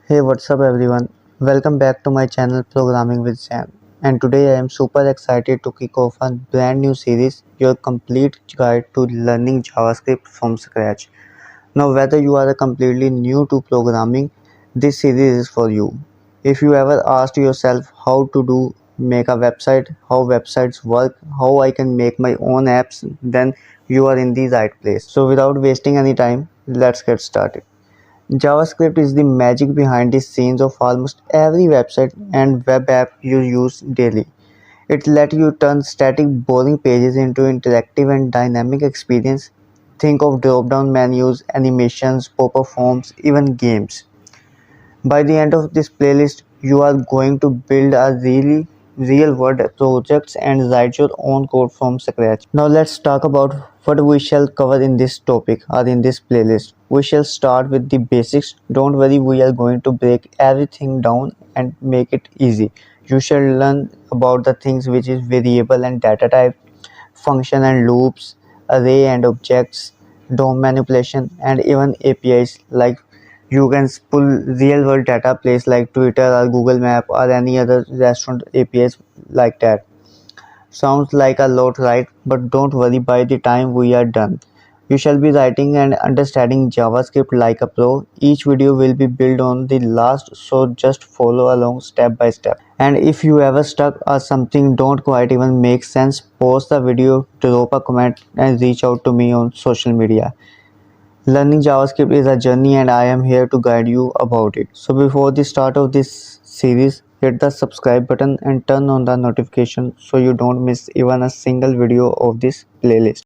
Hey, what's up everyone? Welcome back to my channel Programming with Sam. And today I am super excited to kick off a brand new series, your complete guide to learning JavaScript from scratch. Now, whether you are completely new to programming, this series is for you. If you ever asked yourself how to make a website, how websites work, how I can make my own apps, then you are in the right place. So without wasting any time, let's get started. JavaScript is the magic behind the scenes of almost every website and web app you use daily. It lets you turn static, boring pages into interactive and dynamic experience. Think of drop-down menus, animations, pop-up forms, even games. By the end of this playlist, you are going to build a really real world projects and write your own code from scratch. Now let's talk about what we shall cover in this topic or in this playlist. We shall start with the basics. Don't worry, we are going to break everything down and make it easy. You shall learn about the things which is variable and data type, function and loops, array and objects, DOM manipulation, and even APIs like you can pull real world data place like Twitter or Google Map or any other restaurant APIs like that. Sounds like a lot, right? But don't worry, by the time we are done, you shall be writing and understanding JavaScript like a pro. Each video will be built on the last, so just follow along step by step. And if you ever stuck or something don't quite even make sense, pause the video, drop a comment, and reach out to me on social media. Learning JavaScript is a journey and I am here to guide you about it. So before the start of this series, hit the subscribe button and turn on the notification so you don't miss even a single video of this playlist.